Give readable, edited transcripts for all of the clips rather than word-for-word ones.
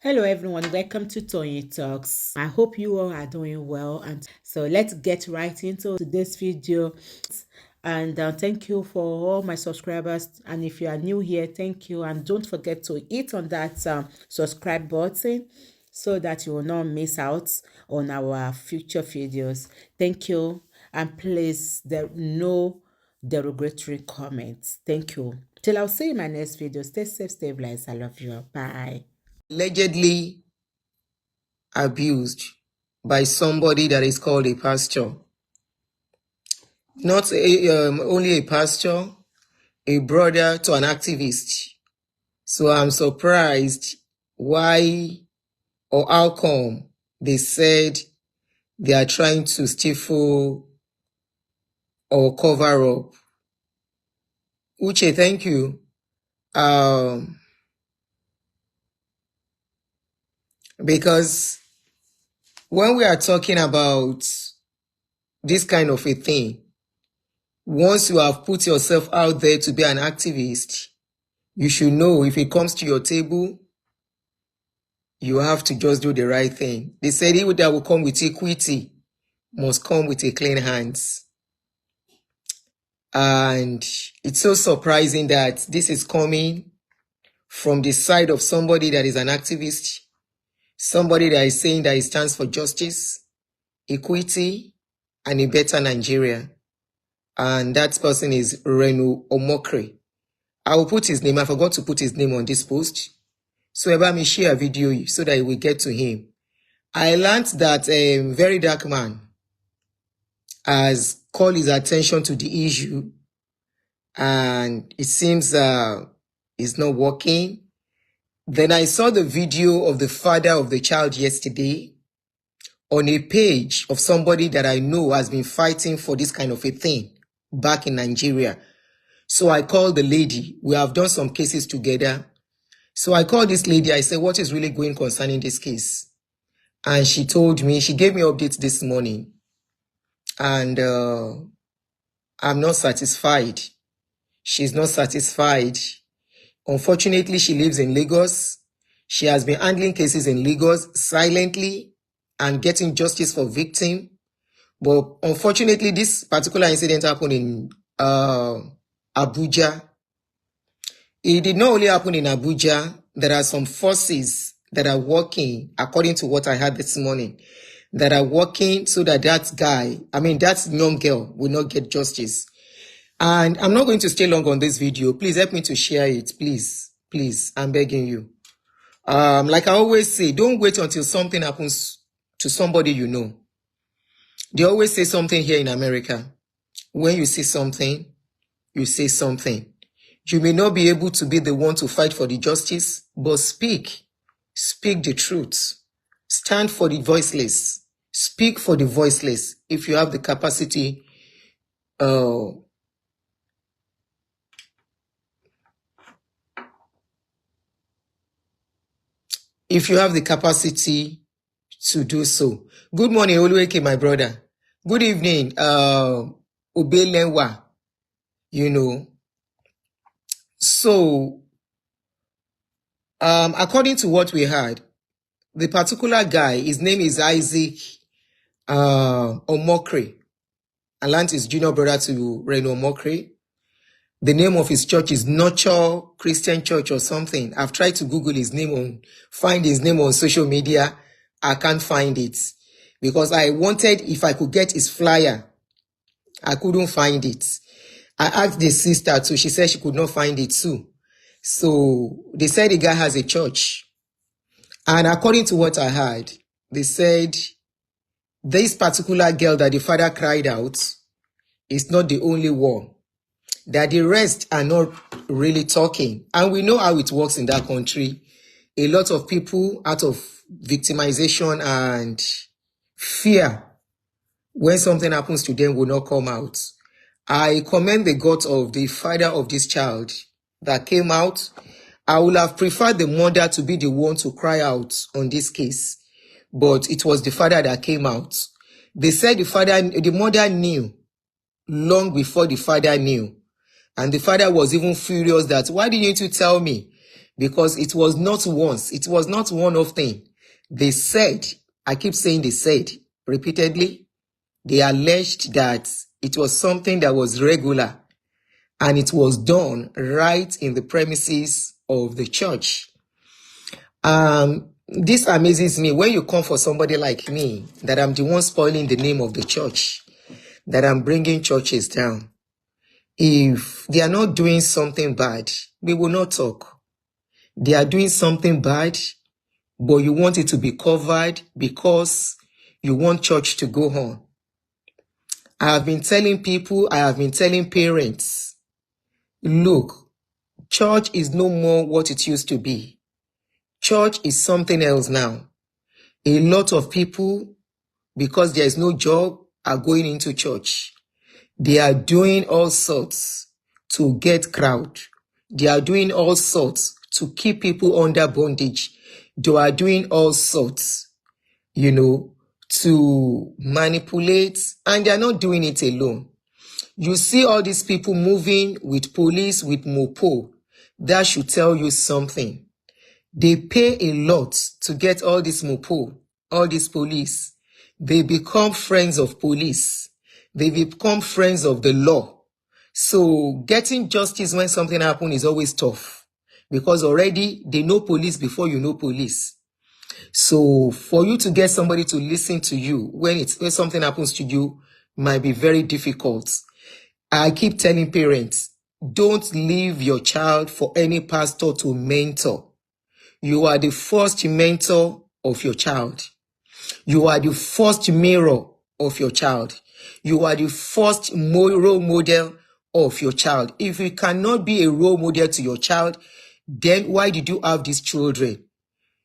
Hello everyone, welcome to Tony Talks. I hope you all are doing well, and so let's get right into today's video. And thank you for all my subscribers, and if you are new here, thank you, and don't forget to hit on that subscribe button so that you will not miss out on our future videos. Thank you, and please there no derogatory comments. Thank you. Till I'll see you in my next video. Stay safe, stay blessed. I love you. Bye. Allegedly abused by somebody that is called a pastor. Not only a pastor, a brother to an activist. So I'm surprised why or how come they said they are trying to stifle or cover up. Uche, thank you. Because when we are talking about this kind of a thing, once you have put yourself out there to be an activist, you should know if it comes to your table, you have to just do the right thing. They said he that will come with equity must come with a clean hands. And it's so surprising that this is coming from the side of somebody that is an activist, somebody that is saying that he stands for justice, equity, and a better Nigeria. And that person is Renu Omokre. I will put his name. I forgot to put his name on this post. So about me share a video so that we get to him. I learned that a very dark man has called his attention to the issue, and it seems it's not working. Then I saw the video of the father of the child yesterday on a page of somebody that I know has been fighting for this kind of a thing back in Nigeria. So I called the lady. We have done some cases together. So I called this lady. I said, what is really going concerning this case? And she told me, she gave me updates this morning. And I'm not satisfied. She's not satisfied. Unfortunately, she lives in Lagos. She has been handling cases in Lagos silently and getting justice for victim. But unfortunately, this particular incident happened in Abuja. It did not only happen in Abuja. There are some forces that are working, according to what I heard this morning, that are working so that that young girl will not get justice. And I'm not going to stay long on this video. Please help me to share it. Please, I'm begging you. Like I always say, don't wait until something happens to somebody you know. They always say something here in America. When you see something, you say something. You may not be able to be the one to fight for the justice, but speak. Speak the truth. Stand for the voiceless. Speak for the voiceless. If you have the capacity, to do so. Good morning, Oluweke, my brother. Good evening, Obelenwa. So, according to what we heard, the particular guy, his name is Isaac Omokre. Alant is junior brother to Reno Omokre. The name of his church is Nurture Christian Church or something. I've tried to Google his name find his name on social media. I can't find it because I wanted, if I could get his flyer, I couldn't find it. I asked the sister too. She said she could not find it too. So they said the guy has a church. And according to what I heard, they said this particular girl that the father cried out is not the only one. That the rest are not really talking. And we know how it works in that country. A lot of people, out of victimization and fear, when something happens to them, will not come out. I commend the guts of the father of this child that came out. I would have preferred the mother to be the one to cry out on this case. But it was the father that came out. They said the mother knew long before the father knew. And the father was even furious that, why didn't you tell me? because it was not once, it was not one-off thing. They said, I keep saying they said repeatedly, they alleged that it was something that was regular and it was done right in the premises of the church. This amazes me when you come for somebody like me, that I'm the one spoiling the name of the church, that I'm bringing churches down. If they are not doing something bad, we will not talk. They are doing something bad, but you want it to be covered because you want church to go on. I have been telling people, I have been telling parents, look, church is no more what it used to be. Church is something else now. A lot of people, because there is no job, are going into church. They are doing all sorts to get crowd. They are doing all sorts to keep people under bondage. They are doing all sorts, to manipulate, and they are not doing it alone. You see all these people moving with police, with mopo. That should tell you something. They pay a lot to get all this mopo, all this police. They become friends of police. They become friends of the law. So getting justice when something happens is always tough, because already they know police before you know police. So for you to get somebody to listen to you when something happens to you might be very difficult. I keep telling parents, don't leave your child for any pastor to mentor. You are the first mentor of your child. You are the first mirror of your child. You are the first role model of your child. If you cannot be a role model to your child, then why did you have these children?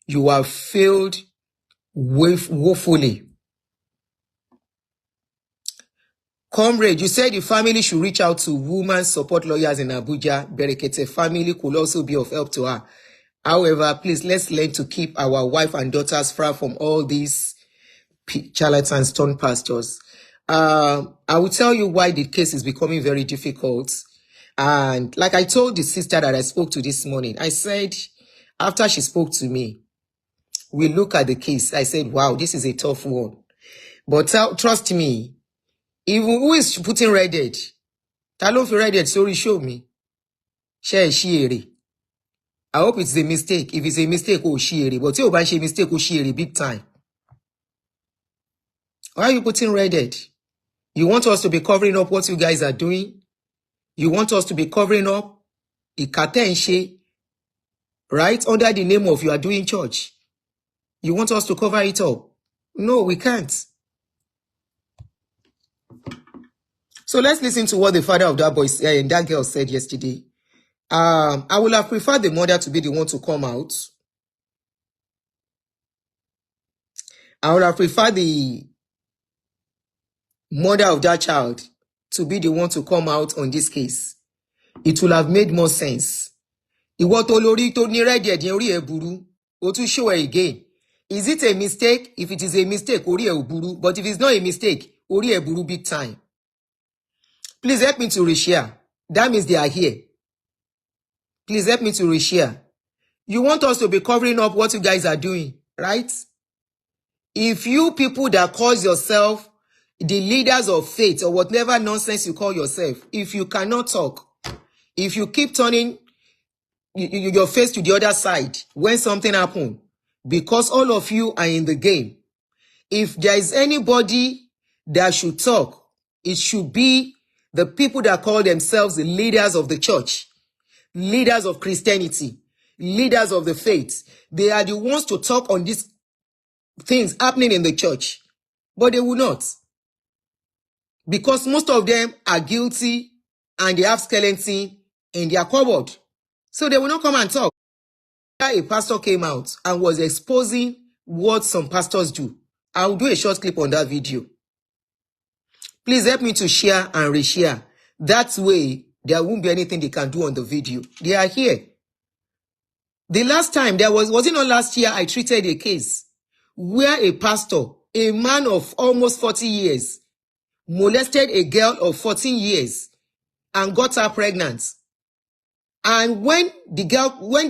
You have failed woefully. Comrade, you said the family should reach out to women support lawyers in Abuja. Berekete family could also be of help to her. However, please, let's learn to keep our wife and daughters far from all these charlatans turned pastors. I will tell you why the case is becoming very difficult. And like I told the sister that I spoke to this morning, I said, after she spoke to me, we look at the case. I said, wow, this is a tough one. But trust me, even who is putting Reddit? Talon for Reddit, sorry, show me. Share share. I hope it's a mistake. If it's a mistake, oh share. But you ban mistake, oh share big time. Why are you putting Reddit? You want us to be covering up what you guys are doing? You want us to be covering up Ikatenshi, right? Under the name of you are doing church. You want us to cover it up? No, we can't. So let's listen to what the father of that boy and that girl said yesterday. I would have preferred the mother to be the one to come out. I would have preferred the mother of that child to be the one to come out on this case. It will have made more sense. Ìwọ tó lórí tó ní red ẹ̀dín orí ẹ̀ burú, ó tún show ẹ̀ again. Is it a mistake? If it is a mistake, orí ẹ̀ ò burú. But if it's not a mistake, orí ẹ̀ burú big time. Please help me to reshare. That means they are here. Please help me to reshare. You want us to be covering up what you guys are doing, right? If you people that call yourself the leaders of faith or whatever nonsense you call yourself, if you cannot talk, if you keep turning your face to the other side when something happens, because all of you are in the game, if there is anybody that should talk, it should be the people that call themselves the leaders of the church, leaders of Christianity, leaders of the faith. They are the ones to talk on these things happening in the church, but they will not. Because most of them are guilty and they have skeleton in their cupboard. So they will not come and talk. A pastor came out and was exposing what some pastors do. I'll do a short clip on that video. Please help me to share and reshare. That way, there won't be anything they can do on the video. They are here. The last time, was it not last year, I treated a case where a pastor, a man of almost 40 years, molested a girl of 14 years and got her pregnant. And when they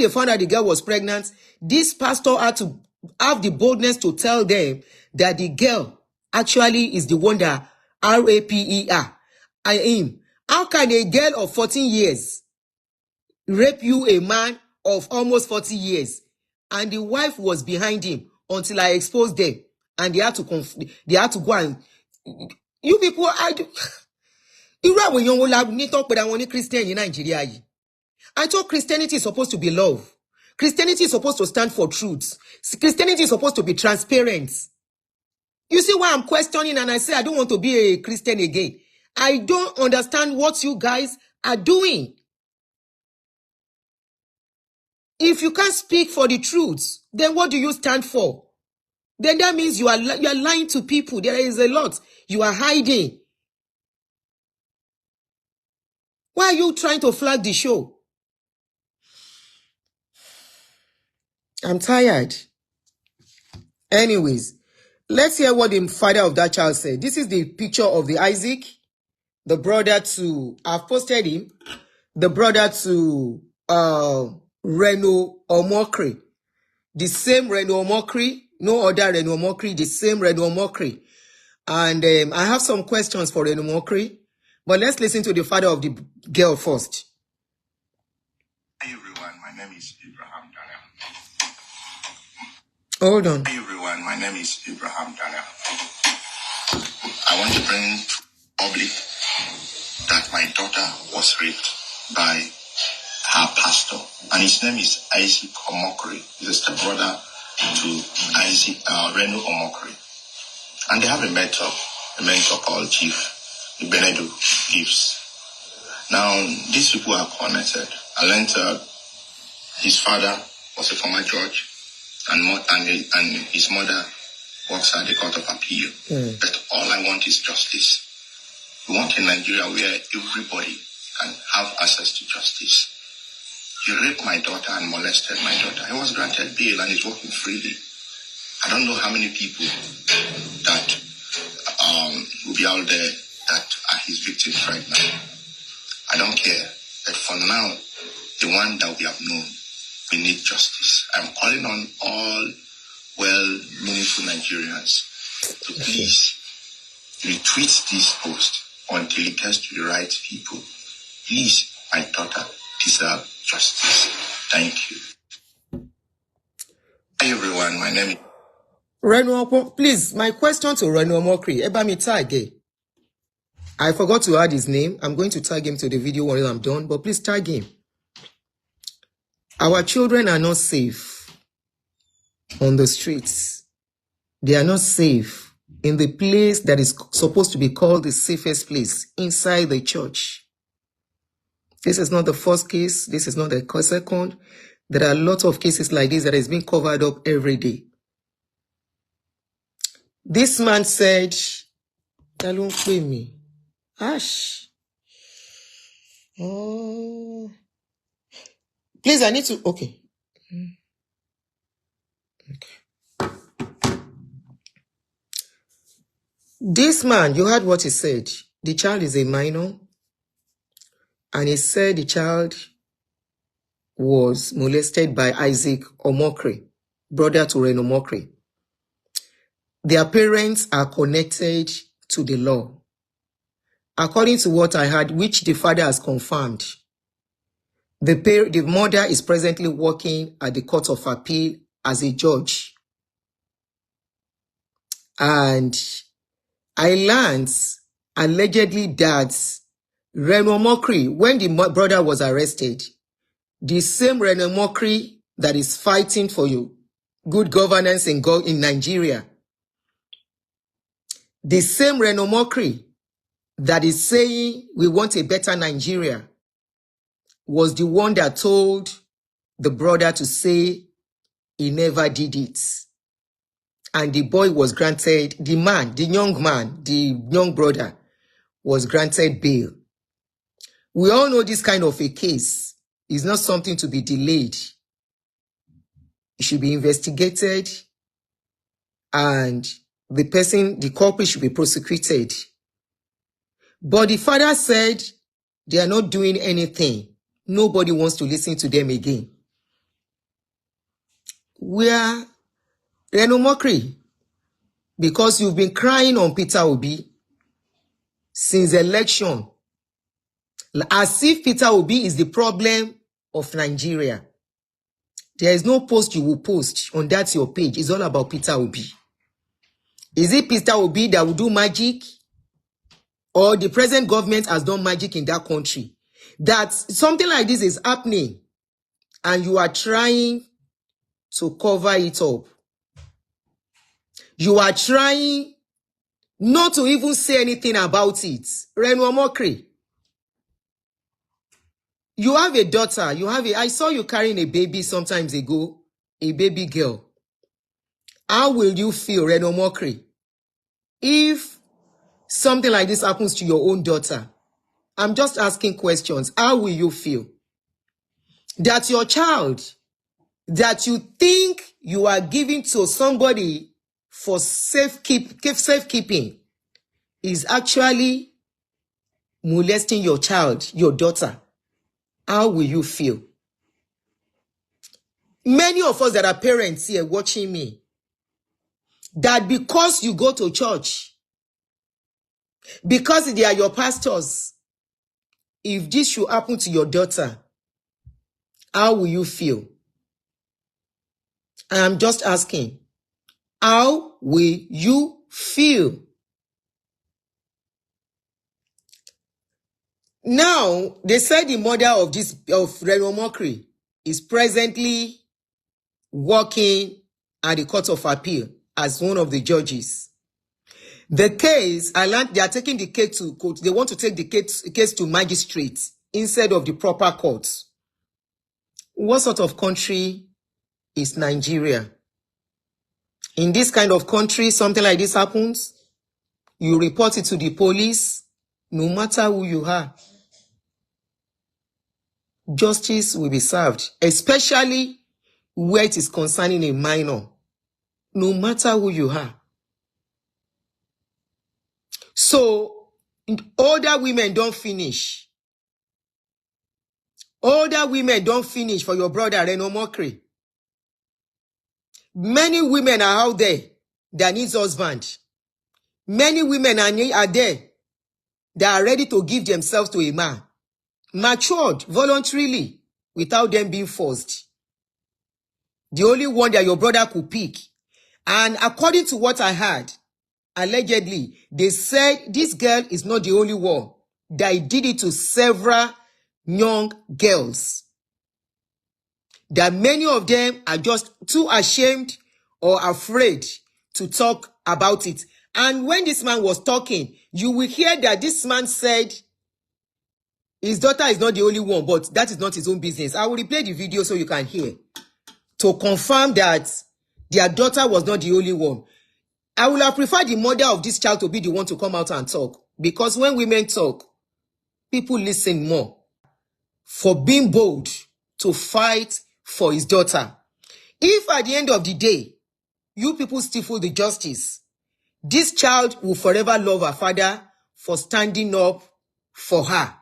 found out the girl was pregnant, this pastor had to have the boldness to tell them that the girl actually is the one that raper. I am. How can a girl of 14 years rape you, a man of almost 40 years? And the wife was behind him until I exposed them. And they had to go and... You people, Christian in Nigeria. I thought Christianity is supposed to be love. Christianity is supposed to stand for truth. Christianity is supposed to be transparent. You see why I'm questioning and I say I don't want to be a Christian again. I don't understand what you guys are doing. If you can't speak for the truth, then what do you stand for? Then that means you are lying to people. There is a lot you are hiding. Why are you trying to flag the show? I'm tired. Anyways, let's hear what the father of that child said. This is the picture of the Isaac, the brother to, I've posted him, the brother to Reno Omokri. The same Reno Omokri, no other Reno Omokri, the same Reno Omokri. And I have some questions for Reno Omokri, but let's listen to the father of the girl first. Hi everyone, my name is Abraham Daniel. Hold on. Hi everyone, my name is Abraham Daniel. I want to bring to public that my daughter was raped by her pastor, and his name is Isaac Omokri. He's a stepbrother to Isaac Reno Omokri, and they have a mentor called Chief Benedu Gibbs. Now these people are connected. I learned his father was a former judge, and his mother works at the Court of Appeal. But all I want is justice. We want a Nigeria where everybody can have access to justice. He raped my daughter and molested my daughter. He was granted bail and is working freely. I don't know how many people that will be out there that are his victims right now. I don't care. But for now, the one that we have known, we need justice. I'm calling on all well-meaningful Nigerians to please retweet this post until it gets to the right people. Please, my daughter deserves justice. Thank you. Hi everyone, my name is... Reno, please, my question to Reno Omokri, Ebami tag. I forgot to add his name. I'm going to tag him to the video when I'm done, but please tag him. Our children are not safe on the streets. They are not safe in the place that is supposed to be called the safest place, inside the church. This is not the first case. This is not the second. There are a lot of cases like this that is being covered up every day. This man said, "Don't pay me." Ash. Oh. Please, I need to... Okay. This man, you heard what he said. The child is a minor. And he said the child was molested by Isaac Omokri, brother to Reno Omokri. Their parents are connected to the law. According to what I heard, which the father has confirmed, the mother is presently working at the Court of Appeal as a judge. And I learned allegedly that Reno Omokri, when the brother was arrested, the same Reno Omokri that is fighting for you good governance in Nigeria, the same Reno Omokri that is saying we want a better Nigeria, was the one that told the brother to say he never did it. And the boy was granted, the young brother was granted bail. We all know this kind of a case is not something to be delayed. It should be investigated and the culprit should be prosecuted. But the father said they are not doing anything. Nobody wants to listen to them again. We are Reno Mockery, because you've been crying on Peter Obi since election, as if Peter Obi is the problem of Nigeria. There is no post you will post on that your page. It's all about Peter Obi. Is it Peter Obi that will do magic? Or the present government has done magic in that country? That something like this is happening and you are trying to cover it up. You are trying not to even say anything about it. Reno Mockery. You have a daughter. I saw you carrying a baby sometimes ago. A baby girl. How will you feel, Reno Mockery, if something like this happens to your own daughter? I'm just asking questions. How will you feel? That your child, that you think you are giving to somebody for safekeeping, is actually molesting your child, your daughter. How will you feel? Many of us that are parents here watching me, that because you go to church, because they are your pastors, if this should happen to your daughter, how will you feel? I am just asking, how will you feel? Now, they said the mother of Reno Mockery is presently working at the Court of Appeal as one of the judges. The case, they are taking the case to court. They want to take the case to magistrates instead of the proper courts. What sort of country is Nigeria? In this kind of country, something like this happens, you report it to the police, no matter who you are. Justice will be served, especially where it is concerning a minor, no matter who you are. So, older women don't finish. Older women don't finish for your brother Reno Mockery. Many women are out there that needs husband. Many women are there that are ready to give themselves to a man. Matured voluntarily without them being forced. The only one that your brother could pick. And according to what I heard, allegedly, they said this girl is not the only one. They did it to several young girls. That many of them are just too ashamed or afraid to talk about it. And when this man was talking, you will hear that this man said his daughter is not the only one, but that is not his own business. I will replay the video so you can hear, to confirm that their daughter was not the only one. I would have preferred the mother of this child to be the one to come out and talk. Because when women talk, people listen more. For being bold to fight for his daughter. If at the end of the day, you people stifle the justice, this child will forever love her father for standing up for her.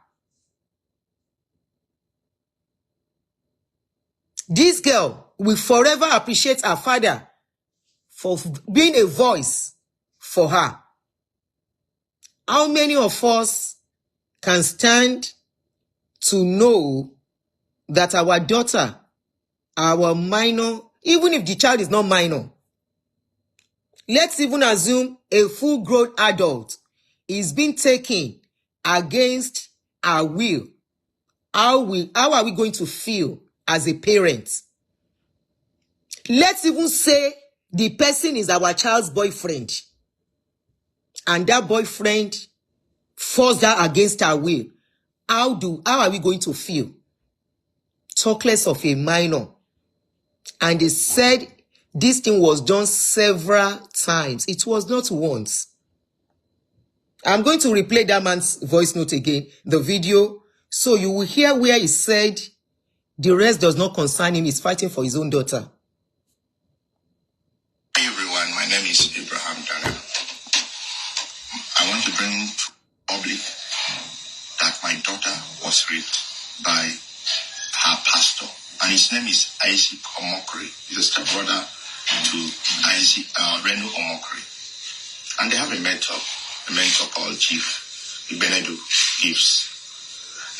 This girl will forever appreciate her father for being a voice for her. How many of us can stand to know that our daughter, our minor, even if the child is not minor, let's even assume a full-grown adult is being taken against our will. How are we going to feel as a parent? Let's even say the person is our child's boyfriend, and that boyfriend forced her against her will. How are we going to feel? Talk less of a minor. And they said this thing was done several times. It was not once. I'm going to replay that man's voice note again, the video, so you will hear where he said the rest does not concern him. He's fighting for his own daughter. Hey everyone, my name is Abraham Daniel. I want to bring to public that my daughter was raped by her pastor, and his name is Isaac Omokri. He's a stepbrother to Isaac Renu Omokri. And they have a mentor called Chief Ibenedu Gibbs.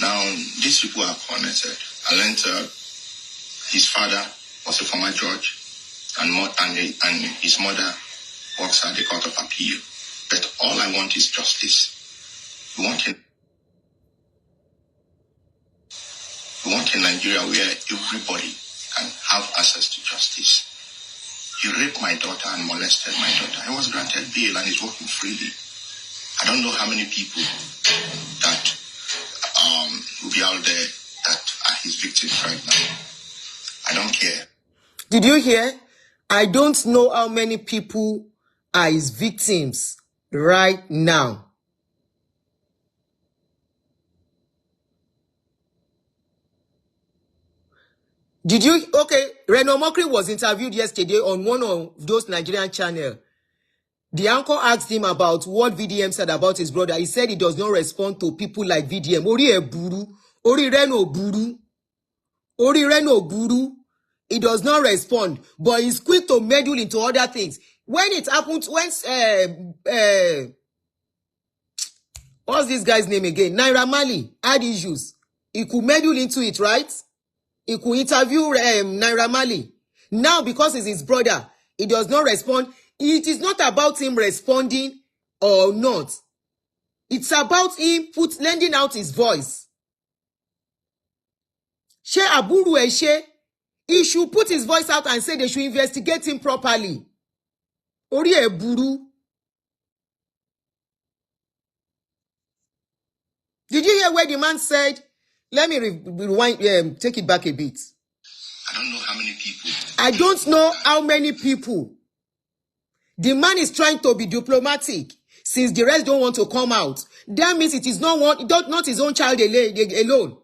Now, these people are connected. I learned his father was a former judge, and his mother works at the Court of Appeal. But all I want is justice. We want a Nigeria where everybody can have access to justice. He raped my daughter and molested my daughter. He was granted bail and is working freely. I don't know how many people that will be out there that are his victims right now. I don't care. Did you hear? I don't know how many people are his victims right now. Did you? Okay, Reno Mokri was interviewed yesterday on one of those Nigerian channels. The anchor asked him about what VDM said about his brother. He said he does not respond to people like VDM. Ori Eburu, Ori Reno Buru, Ori Reno Buru. He does not respond, but he's quick to meddle into other things. When it happened, what's this guy's name again? Naira Marley had issues. He could meddle into it, right? He could interview Naira Marley. Now, because it's his brother, he does not respond. It is not about him responding or not. It's about him lending out his voice. She Aburu Eshe, he should put his voice out and say they should investigate him properly. Ori Eburu. Did you hear where the man said? Let me rewind, take it back a bit. I don't know how many people. I don't know how many people. The man is trying to be diplomatic since the rest don't want to come out. That means it is not his own child alone.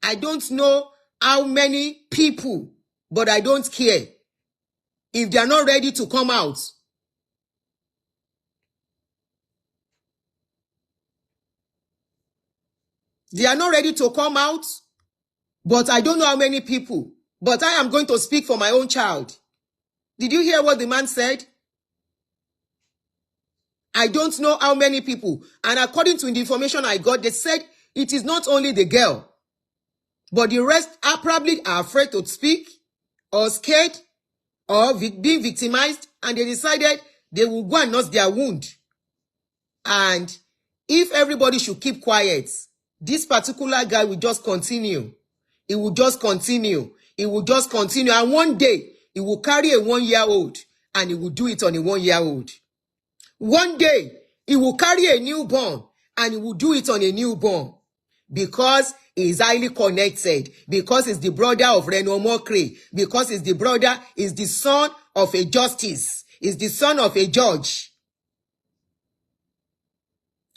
I don't know how many people, but I don't care. If they are not ready to come out. They are not ready to come out, but I don't know how many people. But I am going to speak for my own child. Did you hear what the man said? I don't know how many people. And according to the information I got, they said it is not only the girl, but the rest are probably afraid to speak or scared or being victimized, and they decided they will go and nurse their wound. And if everybody should keep quiet, this particular guy will just continue. He will just continue. He will just continue. And one day, he will carry a 1-year-old and he will do it on a 1-year-old. One day, he will carry a newborn and he will do it on a newborn. Because he is highly connected. Because he's the brother of Reno Mokri. Because he's the son of a justice. He's the son of a judge.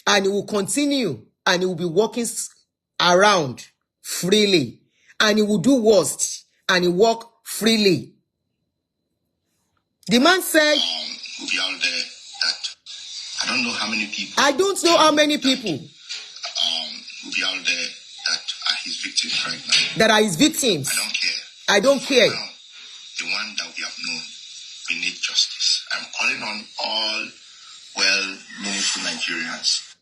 And he will continue. And he will be walking around freely. And he will do worst. And he walk freely. The man said, Will be out there that I don't know how many people. I don't know how many people. Will be out there that are his victims right now. That are his victims. I don't care. I don't care. Now, the one that we have known, we need justice. I'm calling on all well-meaningful Nigerians.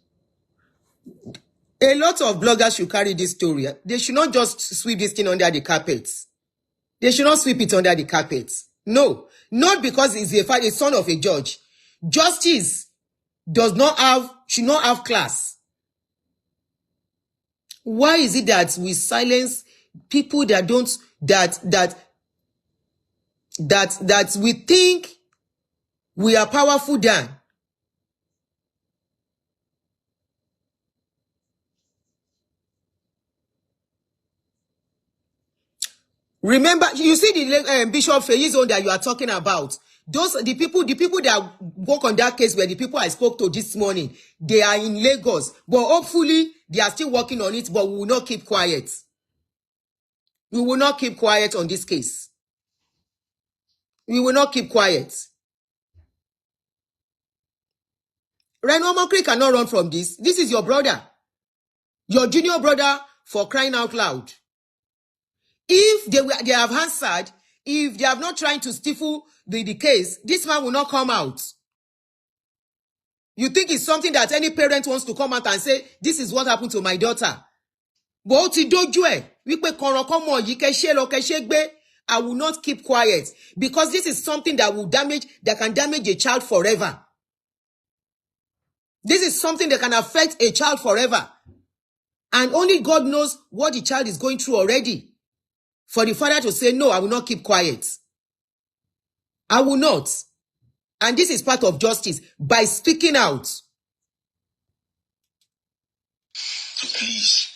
A lot of bloggers should carry this story. They should not just sweep this thing under the carpet. They should not sweep it under the carpet. No, not because he's a son of a judge. Justice should not have class. Why is it that we silence people that we think we are powerful than? Remember, you see the Bishop Feyi's own that you are talking about. The people that work on that case were the people I spoke to this morning. They are in Lagos, but hopefully they are still working on it. But we will not keep quiet. We will not keep quiet on this case. We will not keep quiet. Reno Mokri cannot run from this. This is your brother, your junior brother, for crying out loud. If they have answered, if they have not trying to stifle the case, this man will not come out. You think it's something that any parent wants to come out and say, this is what happened to my daughter. But ó ti dójú ẹ̀ wípé kọ̀rọ̀kọ́mọ yìí kẹ́ṣẹ́ lọ kẹ́ṣẹ́ gbé. I will not keep quiet because this is something that can damage a child forever. This is something that can affect a child forever. And only God knows what the child is going through already. For the father to say, no, I will not keep quiet. I will not. And this is part of justice. By speaking out. So please,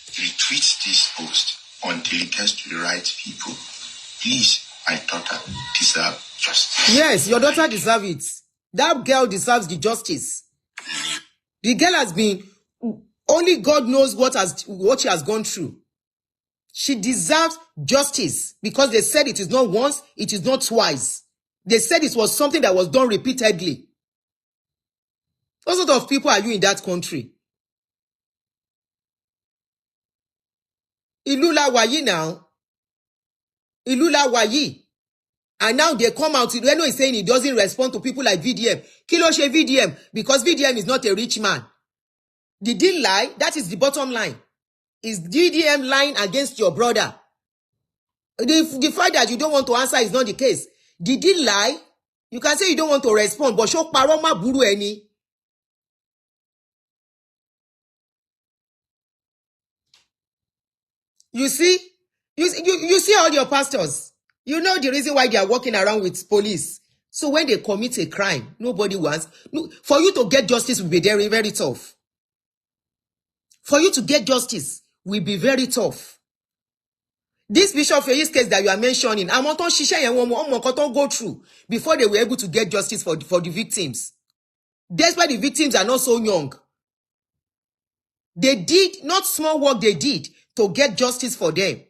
retweet this post until it gets to the right people. Please, my daughter deserves justice. Yes, your daughter deserves it. That girl deserves the justice. The girl has been, only God knows what she has gone through. She deserves justice because they said it is not once, it is not twice. They said it was something that was done repeatedly. What sort of people are you in that country? Ìlú la wà yìí now. Ìlú la wà yìí. And now they come out, Reno is saying he doesn't respond to people like VDM. Kí ló ṣe VDM? Because VDM is not a rich man. Did he lie? That is the bottom line. Is VDM lying against your brother? The fact that you don't want to answer is not the case. Did he lie? You can say you don't want to respond, but show paroma buru any. You see all your pastors. You know the reason why they are walking around with police. So when they commit a crime, nobody wants. No, for you to get justice will be very, very tough. For you to get justice will be very tough. This Bishop Fey's case that you are mentioning, àwọn tó ń ṣiṣẹ́ yẹn wọ́n mọ nǹkan tó go through before they were able to get justice for the victims. Despite the victims are not so young. They did not small work they did to get justice for them.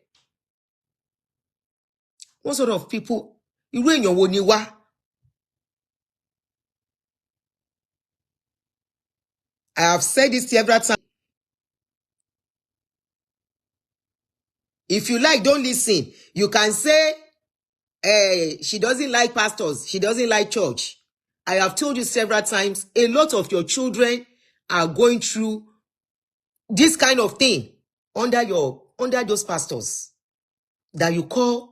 What sort of people? Irú èèyàn wo ni wá? I have said this several times. If you like, don't listen. You can say, she doesn't like pastors. She doesn't like church. I have told you several times, a lot of your children are going through this kind of thing under those pastors that you call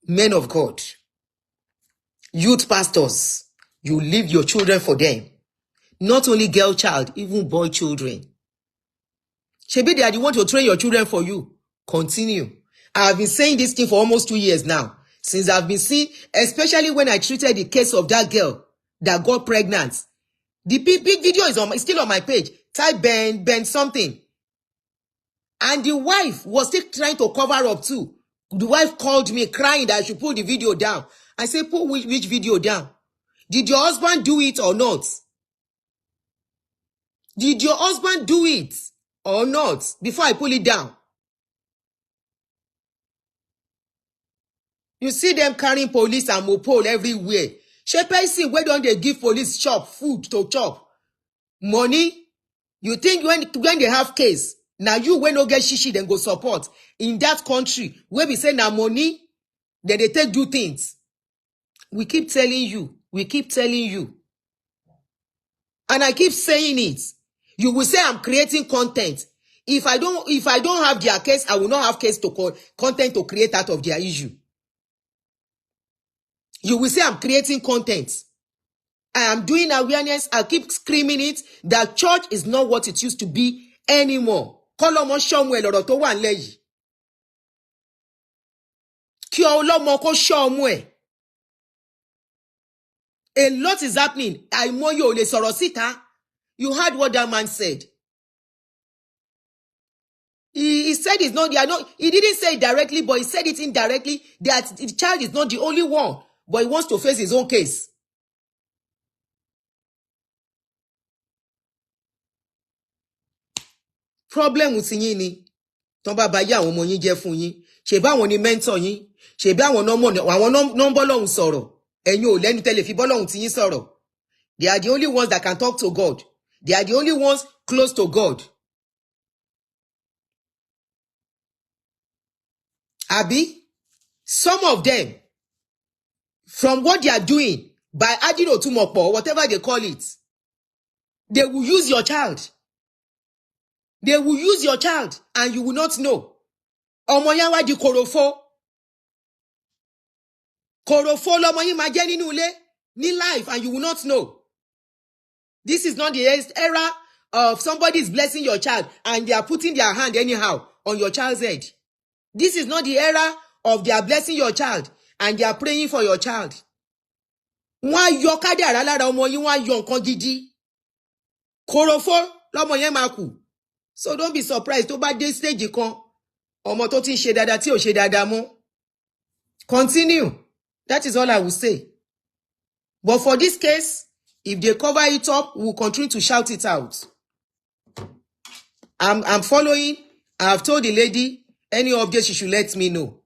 men of God. Youth pastors. You leave your children for them. Not only girl child, even boy children. Shebi, they are the one to train your children for you. Continue. I have been saying this thing for almost 2 years now. Since I've been seeing, especially when I treated the case of that girl that got pregnant. The big video is still on my page. Type Ben something. And the wife was still trying to cover up too. The wife called me crying that I should put the video down. I said, put which video down? Did your husband do it or not? Did your husband do it or not? Before I pull it down. You see them carrying police and mopole everywhere. Shepherdsy, where don't they give police food to chop? Money? You think when they have case, now you when no get shishi, then go support. In that country, where we say now money, then they take do things. We keep telling you. And I keep saying it. You will say I'm creating content. If I don't have their case, I will not have case to content to create out of their issue. You will say I'm creating content. I am doing awareness. I keep screaming it that church is not what it used to be anymore. Kọ́lọ́mọ ṣọ́mú ẹ lọ́rọ̀ tó wà nílẹ̀ yìí. Kí ọlọ́mọ kó ṣọ́mú ẹ. A lot is happening. Àìmọye ò lè sọ̀rọ̀ síta. You heard what that man said. He said it's not, he didn't say it directly, but he said it indirectly that the child is not the only one, but he wants to face his own case. Problem with yín ni. Tọ́n bá bayé àwọn ọmọ yín jẹ́ fún yín. Ṣèbí àwọn ni mentor yín. Ṣèbí àwọn number lọ́hùn sọ̀rọ̀. Ẹ̀yin ò lẹ́nu tẹ́lẹ̀ fi bọ́lọ́hùn tí yín sọ̀rọ̀. They are the only ones that can talk to God. They are the only ones close to God. Abi, some of them, from what they are doing, by adding otumopo, or whatever they call it, they will use your child. They will use your child, and you will not know. Ọmọ yẹn wá di korofo. Korofo lọmọ yín máa jẹ́ nínú ilé, ní life, and you will not know. This is not the era of somebody is blessing your child, and they are putting their hand anyhow on your child's head. This is not the era of they are blessing your child, and they are praying for your child. Wọ́n yọ kádàrá lára ọmọ yín, wọ́n yọ nǹkan gidi. Korofo lọmọ yẹn máa kù. So don't be surprised tó bá dé stage kan, ọmọ tó ti ń ṣe dáadáa tí ò ṣe dáadáa mọ́. Continue. That is all I will say. But for this case, if they cover it up, we'll continue to shout it out. I'm following. I have told the lady, any update she should let me know.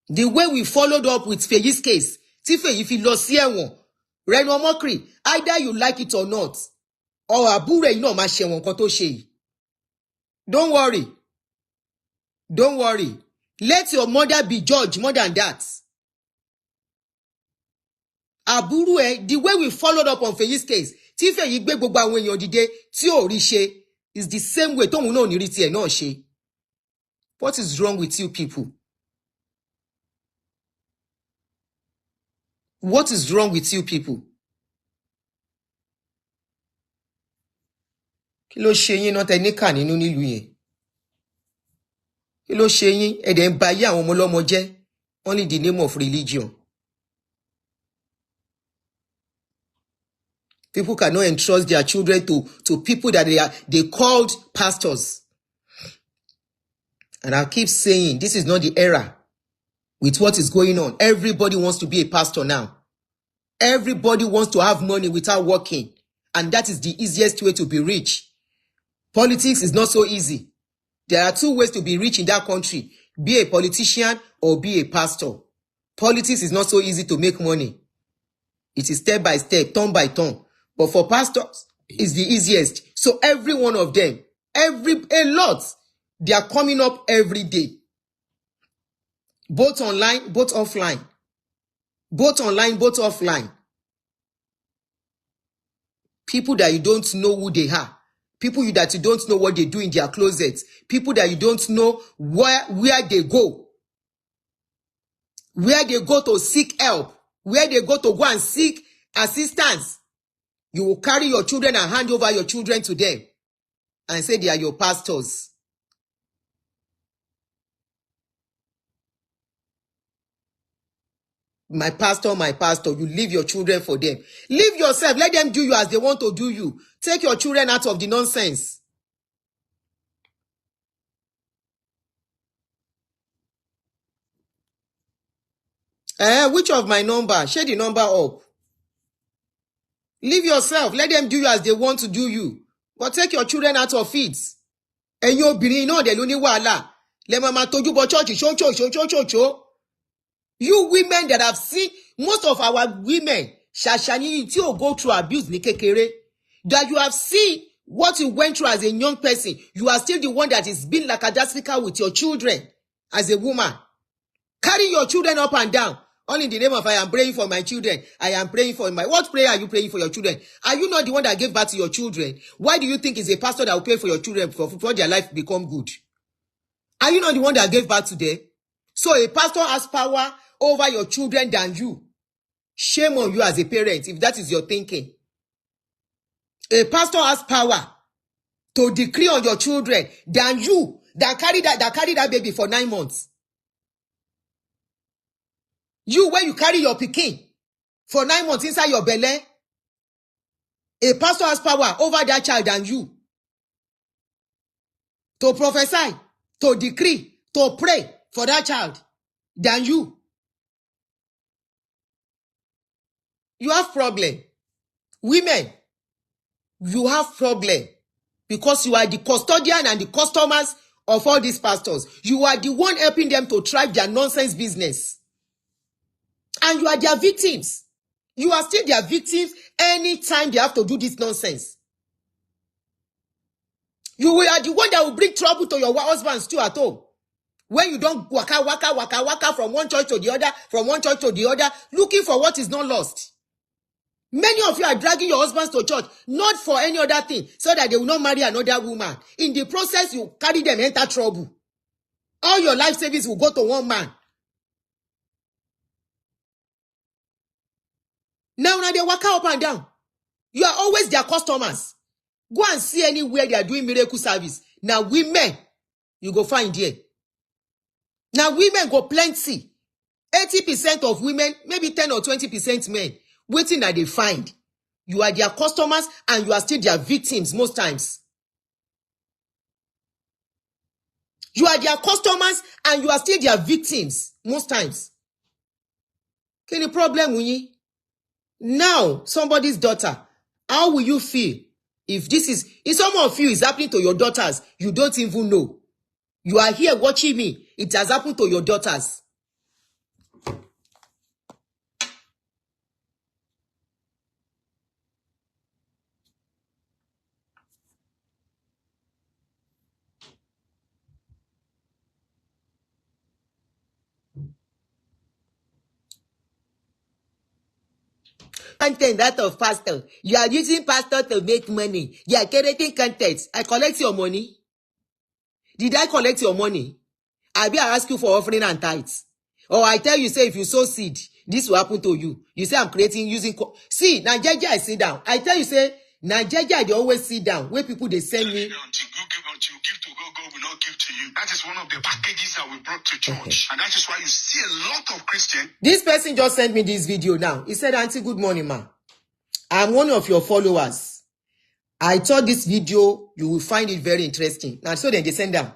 The way we followed up with Feyi's case, tí Feyi fi lọ sí ẹ̀wọ̀n, Reno Omokri, either you like it or not, or àbúrò yìí náà máa ṣẹ̀wọ̀n nǹkan tó ṣe yìí. Don't worry. Don't worry. Let your mother be judged more than that. Àbúrò ẹ, the way we followed up on Feyi's case, tí Feyi gbé gbogbo àwọn èèyàn dìde tí ò rí ṣe, is the same way tóun náà ní rí tiẹ̀ náà ṣe. What is wrong with you people? What is wrong with you people? Kí ló ṣe yín náà tẹ́ níkà nínú nílùú yẹn? Kí ló ṣe yín? Ẹ̀dẹ̀ ń ba ayé àwọn ọmọ ọlọ́mọ jẹ́, only the name of religion. People cannot entrust their children to people that they called pastors. And I keep saying, this is not the era with what is going on. Everybody wants to be a pastor now. Everybody wants to have money without working. And that is the easiest way to be rich. Politics is not so easy. There are two ways to be rich in that country. Be a politician or be a pastor. Politics is not so easy to make money. It is step by step, turn by turn. But for pastors, it's the easiest. So every one of them, a lot, they are coming up every day. Both online, both offline. Both online, both offline. People that you don't know who they are. People that you don't know what they do in their closets. People that you don't know where they go. Where they go to seek help. Where they go and seek assistance. You will carry your children and hand over your children to them. And say they are your pastors. My pastor, you leave your children for them. Leave yourself. Let them do you as they want to do you. Take your children out of the nonsense. Which of my number? Share the number up. Leave yourself. Let them do you as they want to do you. But take your children out of it. Ẹ̀yin obìnrin náà dẹ̀ ló ní wàhálà. Lẹ máa tójú bọ church, ṣó. You women that have seen, most of our women, ṣàṣàyìn tí ò go through abuse ní kékeré, that you have seen what you went through as a young person, you are still the one that is being lackadaisical with your children as a woman. Carry your children up and down. Only in the name of I am praying for my children. I am praying for my... What prayer are you praying for your children? Are you not the one that gave birth to your children? Why do you think it's a pastor that will pray for your children for their life become good? Are you not the one that gave birth to them? So a pastor has power over your children than you. Shame on you as a parent if that is your thinking. A pastor has power to decree on your children than you that carry that baby for 9 months. You, when you carry your pikin for 9 months inside your belly, a pastor has power over that child than you. To prophesy, to decree, to pray for that child than you. You have problem. Women, you have problem because you are the custodian and the customers of all these pastors. You are the one helping them to thrive their nonsense business. And you are their victims. You are still their victims anytime they have to do this nonsense. You are the one that will bring trouble to your husbands too at home. When you don't waka from one church to the other, from one church to the other, looking for what is not lost. Many of you are dragging your husbands to church, not for any other thing, so that they will not marry another woman. In the process, you carry them enter trouble. All your life savings will go to one man. Now they waka up and down. You are always their customers. Go and see anywhere they are doing miracle service. Now women, you go find here. Now women go plenty. 80% of women, maybe 10 or 20% men, waiting that they find. You are their customers and you are still their victims most times. You are their customers and you are still their victims most times. Any problem with you? Now, somebody's daughter, how will you feel if some of you is happening to your daughters, you don't even know. You are here watching me. It has happened to your daughters. Content that of pastor. You are using pastor to make money. You are creating content. I collect your money. Did I collect your money? I ask you for offering and tithes. Or I tell you, say, if you sow seed, this will happen to you. You say, I'm creating using... See, Nigeria, I sit down. I tell you, say, Nigeria, they always sit down. Where people, they send me... Until you give to God, God will not give to you. That is one of the packages that we brought to church. And that is why you see a lot of Christians... This person just sent me this video now. He said, Auntie, good morning, ma. I'm one of your followers. I thought this video, you will find it very interesting. Now, so then they send them.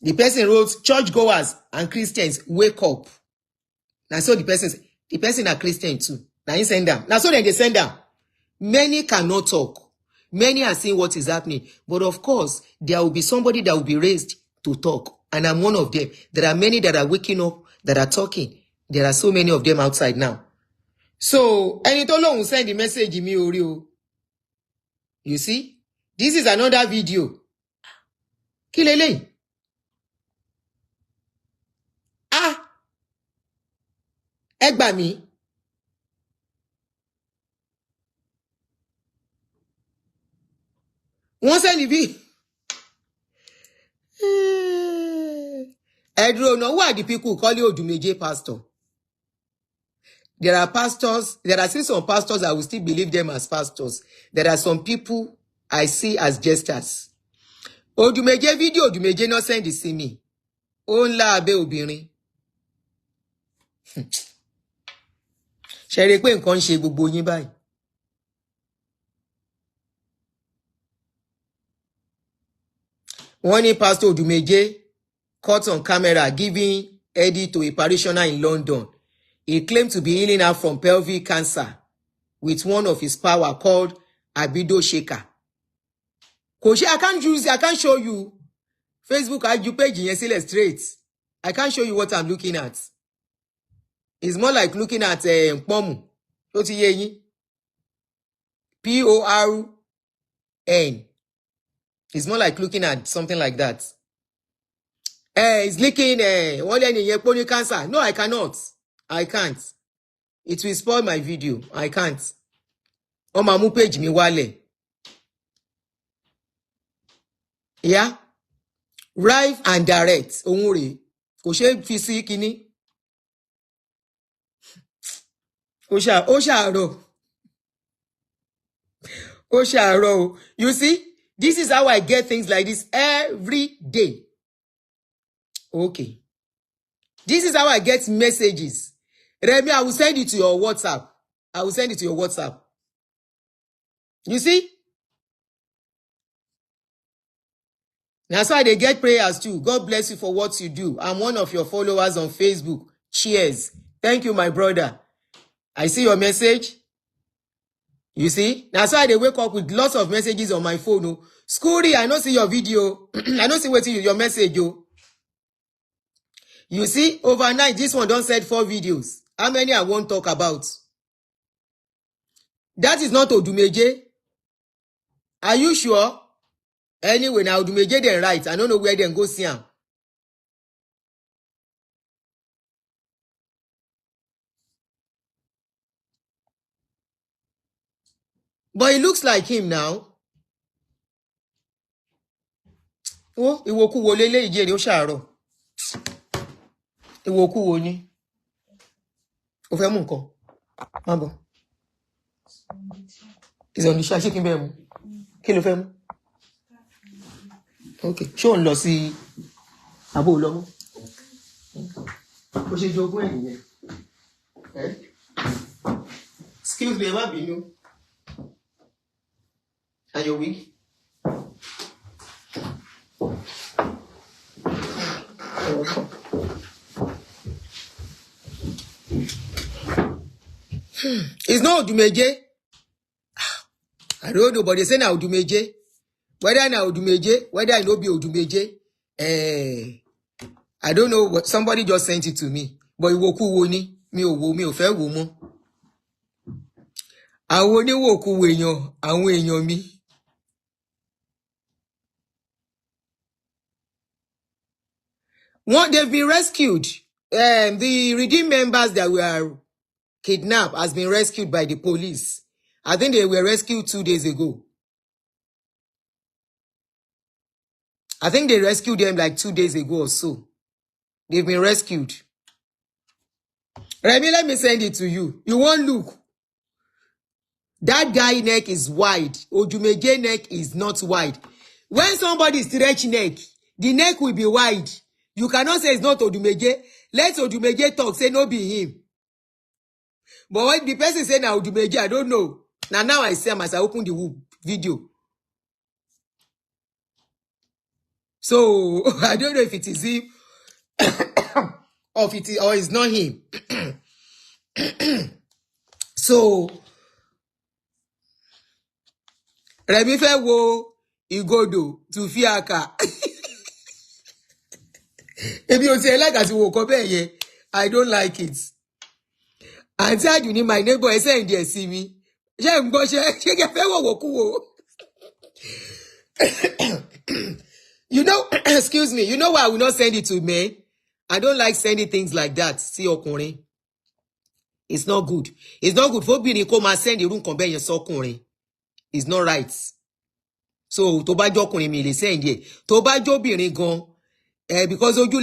The person wrote, churchgoers and Christians, wake up. Now, so the person are Christian too. Now, he send them. Now, so then they send them. Many cannot talk. Many are seeing what is happening. But of course, there will be somebody that will be raised to talk. And I'm one of them. There are many that are waking up, that are talking. There are so many of them outside now. So, ẹni tó lóhùn send the message mi orí o. You see? This is another video. Kí leléyìí? Ẹ gbà mí. Wọ́n send the video. I don't know who are the people who call you Odumeje pastor. There are pastors, there are still some pastors I will still believe them as pastors. There are some people I see as jesters. Odumeje video, Odumeje not send this to me. Ó ń lá abẹ́ obìnrin. Ṣé rí pé nǹkan ṣe gbogbo yín báyìí? Wọ́n ní Pastor Odumeje caught on camera giving Eddie to a parishioner in London. He claimed to be healing her from pelvic cancer with one of his power called Abido Shaker. I can't show you. Facebook, I do page yẹn sílẹ̀ straight. I can't show you what I'm looking at. It's more like looking at Pomu. Ó ti yé yín? PORN. It's more like looking at something like that. It's leaking wọ́n lẹ́ni yẹn pé ní cancer. No, I cannot. I can't. It will spoil my video. I can't. Wọ́n máa mú page mi wálẹ̀. Yeah? Live and direct. Ohun rèé. Kò ṣe fi sí kíní. Ó ṣàárọ̀. You see? This is how I get things like this every day. Okay. This is how I get messages. Remy, I will send it to your WhatsApp. I will send it to your WhatsApp. You see? That's why they get prayers too. God bless you for what you do. I'm one of your followers on Facebook. Cheers. Thank you, my brother. I see your message. You see? That's why they wake up with lots of messages on my phone. Oh. Scoory, I don't see your video. I don't see what your message. Oh. You see, overnight, this one don't send 4 videos. How many I won't talk about? That is not Odumeje. Are you sure? Anyway, now Odumeje then right. I don't know where then go see him. But it looks like him now. Oh, ìwòkuwò lélẹ̀ ìjẹ́rìí ó ṣàárọ̀. Ìwòkuwò ni. Ó fẹ́ mú nǹkan. Má bọ̀. Ìzọ̀nì ṣe àṣekí bẹ́ẹ̀ mú. Kí ló fẹ́ mú? Okay. Ṣé òun lọ sí àbò lọ́mú? Ó ṣe jogún ẹ̀ nìyẹn. Excuse me, ẹ má bínú. And your wig? It's not Odumeje. I don't know, but they say now Odumeje. Whether now Odumeje, whether I know be Odumeje, I don't know. What somebody just sent it to me. But ìwòkuwò ni mi ò fẹ́ wò mọ́. Àwọn oníwòkuwò èèyàn, àwọn èèyàn mi. They've been rescued. The redeemed members that were kidnapped has been rescued by the police. I think they were rescued 2 days ago. I think they rescued them like 2 days ago or so. They've been rescued. Remy, let me send it to you. You won't look. That guy neck is wide. Odumeje neck is not wide. When somebody stretch neck, the neck will be wide. You cannot say it's not Odumeje. Let Odumeje talk. Say no be him. But when the person say now Odumeje, I don't know. Now I see him as I open the video. So I don't know if it is him or it's not him. So Remi fẹ́ wo Igodo to Fiaka. If you say like as you woke up here, I don't like it. Auntie Aduni, my neighbor, I say there see me. You know, excuse me, you know why I will not send it to men? I don't like sending things like that. See ọkùnrin. It's not good. It's not good for obìnrin kó máa send irú nǹkan bẹ́ẹ̀ yẹn sọ́kùnrin. It's not right. So tó bá jọkùnrin mi lè send ẹ. Tó bá jóbìnrin gan, because ojú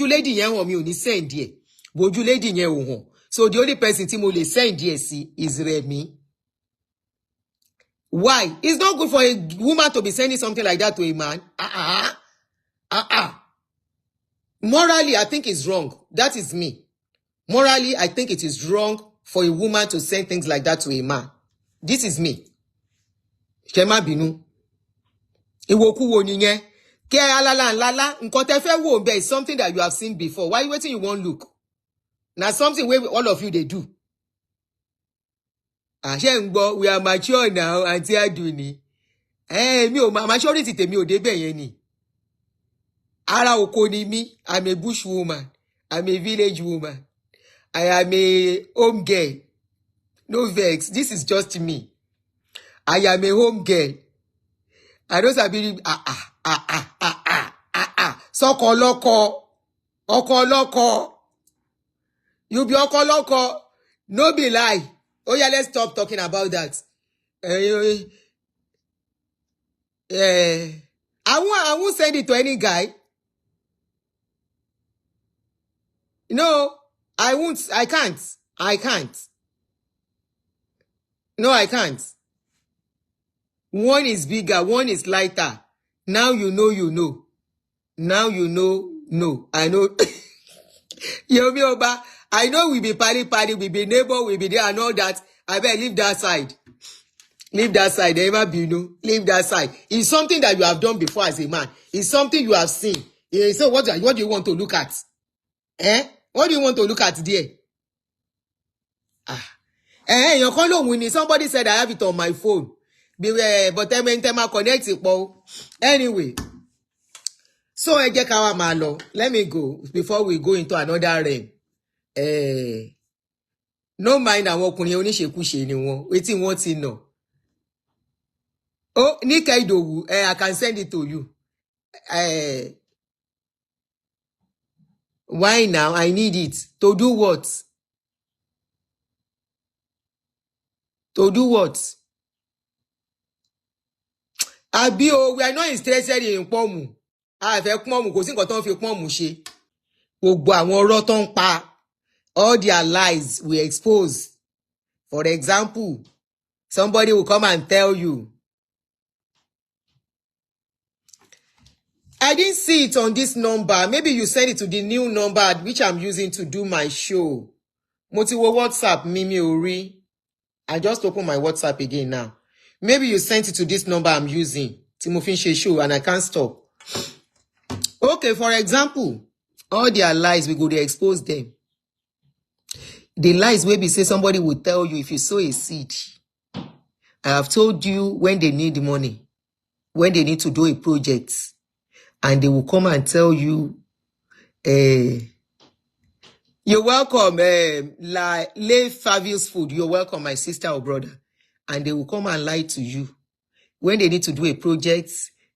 lady yẹn hàn mi ò ní send ẹ. But ojú lady yẹn ò hàn. So the only person tí mo lè send ẹ sí is Remi. Why? It's not good for a woman to be sending something like that to a man. Morally, I think it's wrong. That is me. Morally, I think it is wrong for a woman to send things like that to a man. This is me. Shema binu. Ìwòkuwò nìyẹn. Ke alala. Nǹkan tẹ́ fẹ́ wò ńbẹ̀ is something that you have seen before. Why you waiting you won't look? Now something where all of you they do. We are mature now, Auntie Aduni. Mi ò maturity tèmi ò dé bẹ́ẹ̀ yẹn ni. Ara oko ni mi. I'm a bush woman. I'm a village woman. I am a home girl. No vex. This is just me. I am a home girl. I don't sabi Soko loko. You be oko loko. No be lie. Oh yeah, let's stop talking about that. I won't send it to any guy. No, I won't. I can't. No, I can't. One is bigger, one is lighter. Now you know. Now you know. I know. Yomi, I know we be party, we be neighbor, we be there and all that. I better leave that side. Leave that side. Leave that side. It's something that you have done before as a man. It's something you have seen. So what do you want to look at? What do you want to look at there? Your call winning. Somebody said I have it on my phone. Beware, but I meant I connect it. Anyway. So ẹ jẹ́ ká wá máa lọ. Let me go before we go into another realm. No mind àwọn ọkùnrin oníṣekúṣe ni wọ́n. Wetin wọ́n ti nà. Oh, Nika Idowu, I can send it to you. Why now? I need it. To do what? To do what? Abi o, we are not interested in pọ́mù. A fẹ́ pọ́mù, kò sí nǹkan tó ń fi pọ́mù ṣe. Gbogbo àwọn ọ̀rọ̀ tó ń pa. All their lies we expose. For example, somebody will come and tell you, I didn't see it on this number. Maybe you send it to the new number which I'm using to do my show. Mo ti wo WhatsApp mi ò rí. I just open my WhatsApp again now. Maybe you sent it to this number I'm using. Tí mo fi ń ṣe show and I can't stop. Okay, for example, all their lies, we go to expose them. The lies wey be say somebody will tell you if you sow a seed. I have told you when they need money, when they need to do a project, and they will come and tell you, you're welcome, Lay Favius Food, you're welcome, my sister or brother. And they will come and lie to you. When they need to do a project,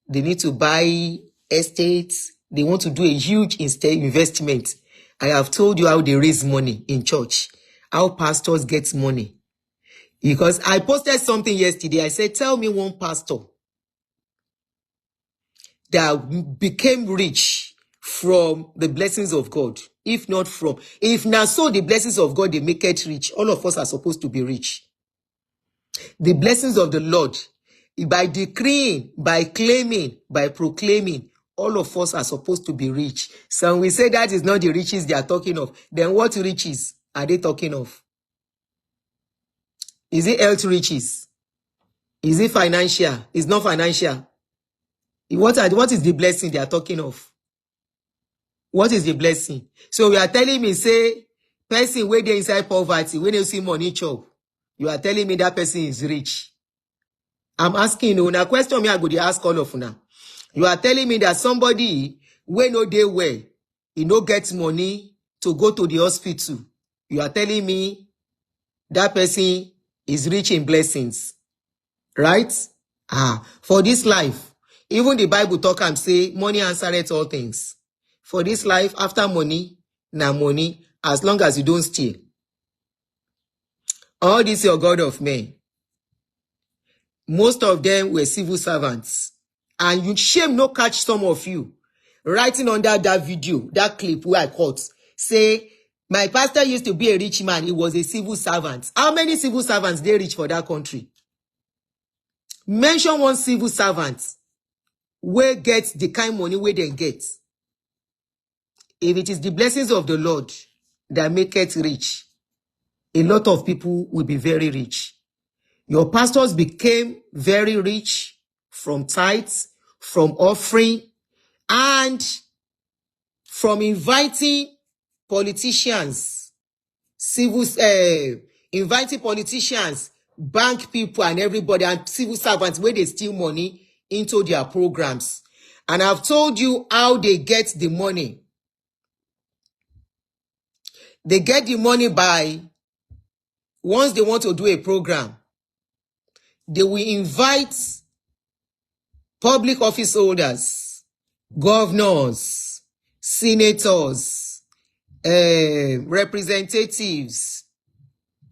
they need to buy estates, they want to do a huge investment. I have told you how they raise money in church, how pastors get money. Because I posted something yesterday, I said, tell me one pastor that became rich from the blessings of God. If not from, if now so the blessings of God, they make it rich. All of us are supposed to be rich. The blessings of the Lord, by decreeing, by claiming, by proclaiming, all of us are supposed to be rich. So we say that is not the riches they are talking of. Then what riches are they talking of? Is it health riches? Is it financial? It's not financial. What is the blessing they are talking of? What is the blessing? So you are telling me, say, person where they inside poverty, when you see money chop, you are telling me that person is rich. I'm asking you, now question me, I go to ask all of you now. You are telling me that somebody, when no day well, he no get money to go to the hospital. You are telling me that person is rich in blessings. Right? For this life, even the Bible talk and say, money answereth all things. For this life, after money, na money, as long as you don't steal. All this your God of men. Most of them were civil servants. And you shame no catch some of you writing under that video, that clip where I caught, say, my pastor used to be a rich man. He was a civil servant. How many civil servants they reach for that country? Mention one civil servant where get the kind money where they get. If it is the blessings of the Lord that make it rich, a lot of people will be very rich. Your pastors became very rich from tithes, from offering, and from inviting politicians, inviting politicians, bank people and everybody and civil servants where they steal money into their programs. And I've told you how they get the money. They get the money by, once they want to do a program, they will invite public office holders, governors, senators, representatives,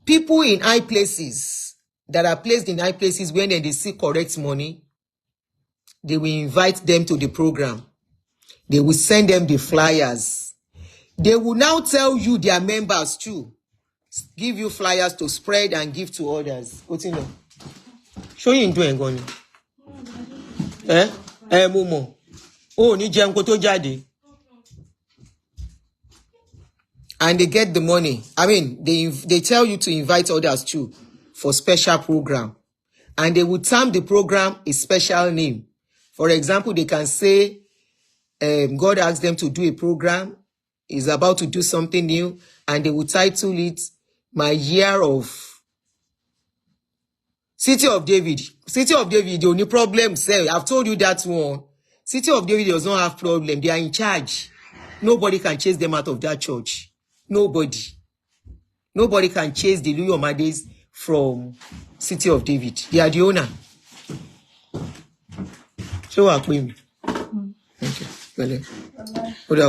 people in high places that are placed in high places when they see correct money. They will invite them to the program. They will send them the flyers. They will now tell you their members too. Give you flyers to spread and give to others. What's in there? Show you into Ngoni. Momo. Oh, ni jẹun kó tó jáde. And they get the money. I mean, they tell you to invite others too for special program. And they will term the program a special name. For example, they can say, God asked them to do a program, is about to do something new, and they will title it, My Year of City of David. City of David, the only problem, say, I've told you that one. City of David does not have problem. They are in charge. Nobody can chase them out of that church. Nobody. Nobody can chase the Luyomades from City of David. They are the owner. Ṣé wàá pè mí? Okay, pẹ̀lẹ́. Ó dà.